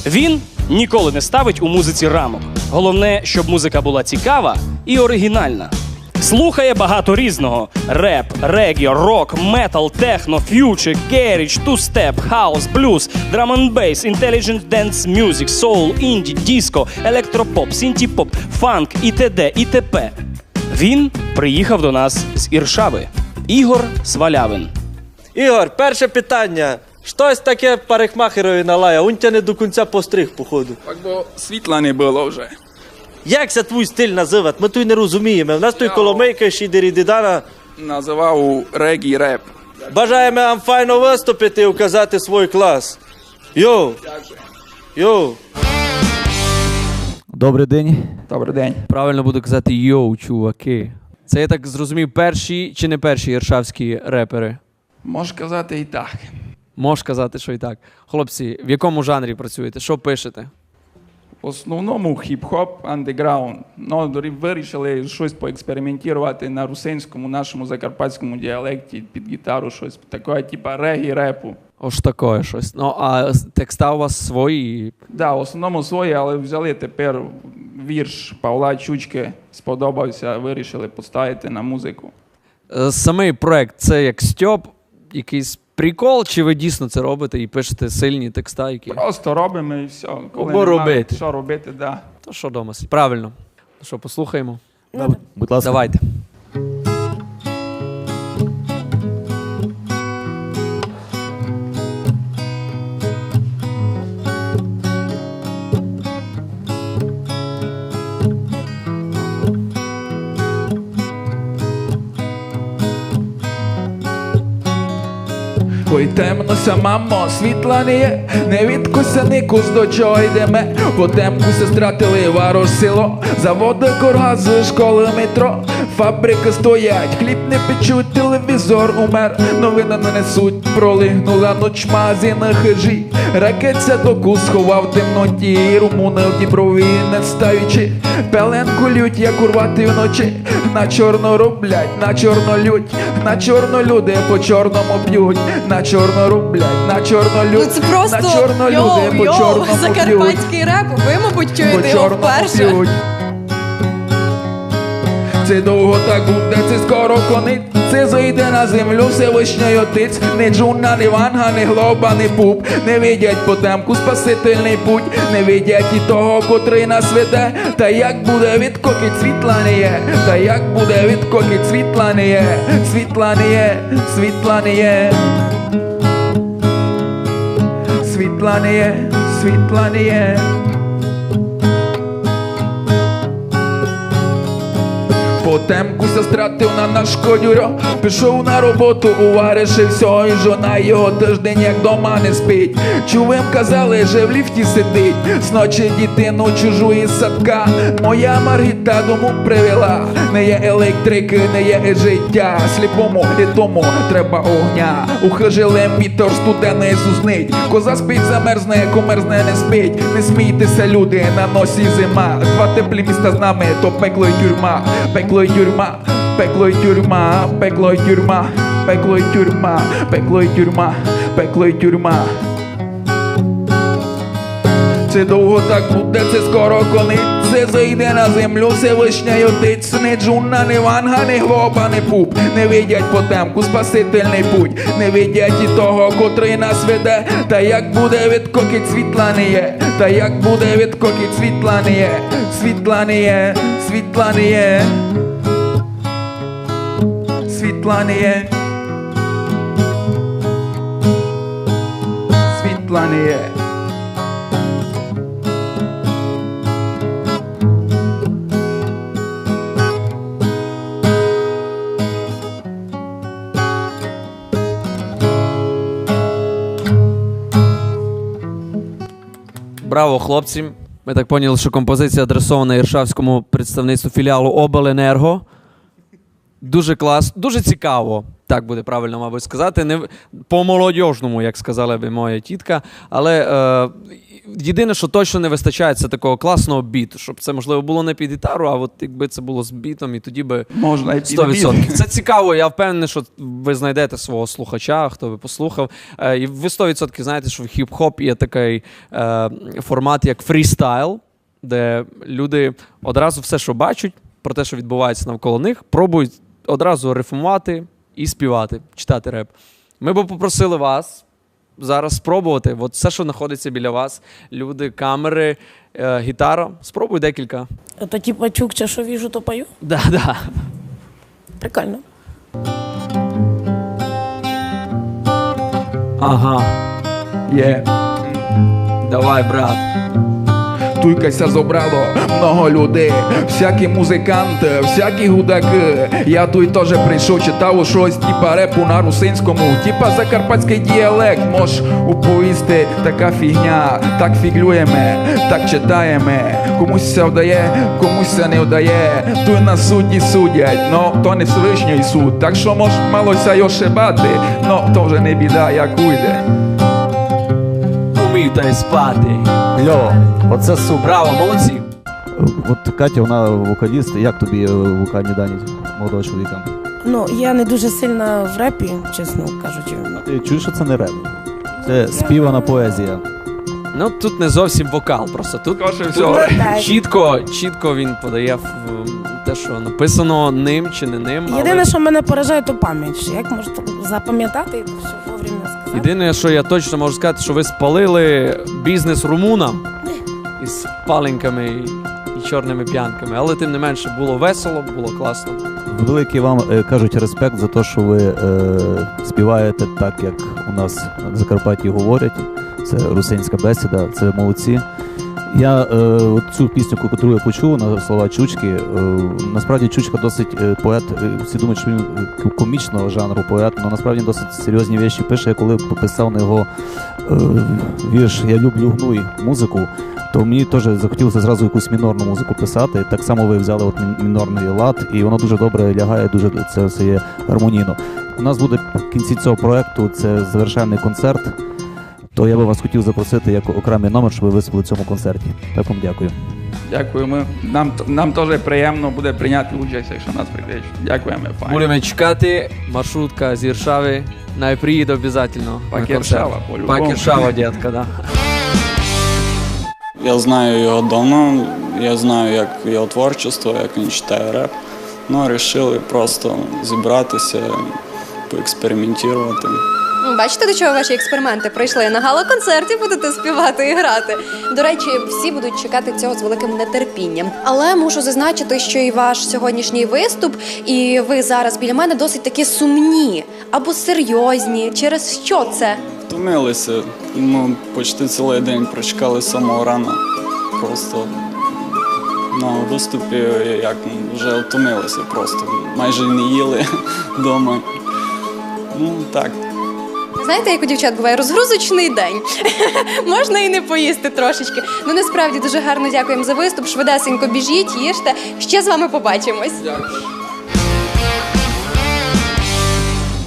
Він ніколи не ставить у музиці рамок. Головне, щоб музика була цікава і оригінальна. Слухає багато різного: реп, регі, рок, метал, техно, ф'ючер, герідж, ту-степ, хаус, блюз, драм-н-бейс, інтеліджент денс мюзик, соул, інді, диско, електропоп, синті-поп, фанк і т.д. і т.п. Він приїхав до нас з Іршави. Ігор Свалявин. Ігор, перше питання. Щось таке парикмахерові налая, он тя не до кінця постриг, походу. Так, бо світла не було вже. Як це твій стиль називати? Ми тут не розуміємо. У нас тут коломейка, шідерідідана. Називав регі-реп. Бажаємо вам файно виступити і указати свій клас. Йоу! Йоу! Добрий день. Добрий день. Правильно буду казати йоу, чуваки. Це, я так зрозумів, перші чи не перші іршавські репери? Можеш казати і так. Можеш казати, що і так. Хлопці, в якому жанрі працюєте? Що пишете? В основному хіп-хоп, андеграунд. Ну, вирішили щось поекспериментувати на русинському, нашому закарпатському діалекті, під гітару, щось таке, типа регі-репу. Ось таке щось. Ну, а текста у вас свої? Да, в основному свої, але взяли тепер вірш Павла Чучки, сподобався, вирішили поставити на музику. Самий проект – це як стьоп, якийсь прикол, чи ви дійсно це робите і пишете сильні текста, які? Просто робимо і все. Коли Бо нема робити. що робити, да. То що дома? Правильно. Ну що, послухаємо? Будь ласка. Давайте. Ой, темнося, мамо, світла не є, не відкуся никус, до чого йдеме. По темкуся стратили варож село, заводи, коргази, школи, метро. Фабрики стоять, хліб не печуть, телевізор умер. Новини не несуть, пролигнула ноч, магазин хижі. Ракетця доку сховав в темноті, румуни в Діброві не стаючи. Пеленку лють, як урвати вночі. На чорно роблять, на чорно лють, на чорно люди по чорному б'ють. На чорно роблять, на чорно лють, Ну це просто на чорно люди по чорному б'ють. закарпатський реп. Ви, мабуть, чуєте його вперше. Це довго так буде, це скоро конець. Це зайде на землю Всевишній Отець. Не Джуна, не Ванга, не Глоба, не Пуп. Не видять по темку спасительний путь. Не видять і того, котрий нас веде. Та як буде відкокить, світла не є. Та як буде відкокить, світла не є. Світла не є, світла не є. Світла не є, світла не є. Потемкуся стратив на наш кодюрьо. Пішов на роботу, уваришив всього, і жона його тиждень як дома не спить. Чувим казали, že в ліфті сидить. Сночі дитину чужу із садка. Моя Маргіта дому привела. Не є електрики, не є і життя. Сліпому і тому треба огня. Ухижилем вітер студений зузнить. Коза спить, замерзне, комерзне не спить. Не смійтеся, люди, на носі зима. Два теплі міста з нами, то пекло й тюрма. Пекло й тюрма, пекло й тюрма, пекло й тюрма, пекло й тюрма, пекло й тюрма, пекло й тюрма. Це довго так буде, це скоро конець. Це зайде на землю Всевишній Отець. Не Джуна, не Ванга, не Глоба, не Пуп. Не видять по темку спасительний путь. Не видять і того, котрий нас веде. Та як буде відкокить, світла не є. Та як буде відкокить, світла не є. Світла не є, світла не є. Світла не є. Світла не є. Браво, хлопці. Ми так поняли, що композиція адресована іршавському представництву філіалу Обленерго. Дуже клас, дуже цікаво. Так буде правильно, мабуть, сказати. Не по-молодіжному, як сказала би моя тітка. Але єдине, що точно не вистачає, це такого класного біту. Щоб це, можливо, було не під гітару, а от якби це було з бітом, і тоді би Можна і під 100%. Це цікаво, я впевнений, що ви знайдете свого слухача, хто би послухав. І ви 100% знаєте, що в хіп-хоп є такий формат, як фрістайл, де люди одразу все, що бачать, про те, що відбувається навколо них, пробують одразу рифмувати і співати, читати реп. Ми б попросили вас зараз спробувати. От все, що знаходиться біля вас, люди, камери, гітара. Спробуй декілька. Это типа чукча, что вижу, то пою? Да. Прикольно. Ага. Є. Давай, брат. Туйкайся зобрало много людей, всякі музиканти, всякі гудаки. Я тут теж прийшов, читав щось, типа репу на русинському, типа закарпатський діалект. Мож уповісти, така фігня, так фіглюємо, так читаємо. Комусь це вдає, комусь це не вдає. Тут на судді судять, но то не Всевишній суд. Так що мож малося й ошибати, но то вже не біда, як уйде. Умів та й спати. Кльово, оце супер. Браво, молодці. От Катя, вона вокаліст. Як тобі вокальні дані молодого чоловіка? Ну, я не дуже сильна в репі, чесно кажучи. Ти чуєш, що це не реп? Це співана поезія. Ну, тут не зовсім вокал, просто тут Скорше Ну, всього. так. чітко він подає в те, що написано ним чи не ним. Єдине, що мене поражає, то пам'ять. Як можна запам'ятати і все вовремя сказати? Єдине, що я точно можу сказати, що ви спалили бізнес румунам із паленьками і чорними п'янками. Але тим не менше було весело, було класно. Великий вам, кажуть, респект за те, що ви співаєте так, як у нас на Закарпатті говорять. Це русинська бесіда, це молодці. Я цю пісню, яку я почув на слова Чучки, насправді Чучка досить поет, всі думають, що він комічного жанру поет, але насправді він досить серйозні вещі пише. Я коли пописав на його вірш «Я люблю гнуй» музику, то мені теж захотілося зразу якусь мінорну музику писати. Так само ви взяли от мінорний лад, і воно дуже добре лягає, дуже це все є гармонійно. У нас буде в кінці цього проєкту, це завершальний концерт, то я би вас хотів запросити як окремий номер, щоб ви виступили в цьому концерті. Так вам дякую. Дякуємо. Нам теж приємно буде прийняти участь, якщо нас прикличуть. Дякуємо. Файно. Будемо чекати, маршрутка з Іршави, приїде обов'язково на концерт. Іршава, по-любому. Пак Іршава, дітка, да. Я знаю його давно, я знаю, як його творчество, як він читає реп. Ну, вирішили просто зібратися, поекспериментувати. Бачите, до чого ваші експерименти прийшли? На гала-концерті будете співати і грати. До речі, всі будуть чекати цього з великим нетерпінням. Але мушу зазначити, що і ваш сьогоднішній виступ, і ви зараз біля мене досить такі сумні або серйозні. Через що це? Втомилися, ми почти цілий день прочекали з самого рана. Просто на виступі як вже втомилися просто. Майже не їли вдома. Ну, так. Знаєте, як у дівчат буває розгрузочний день. Можна і не поїсти трошечки. Ну, насправді, дуже гарно дякуємо за виступ. Швидесенько біжіть, їжте. Ще з вами побачимось. Дякую.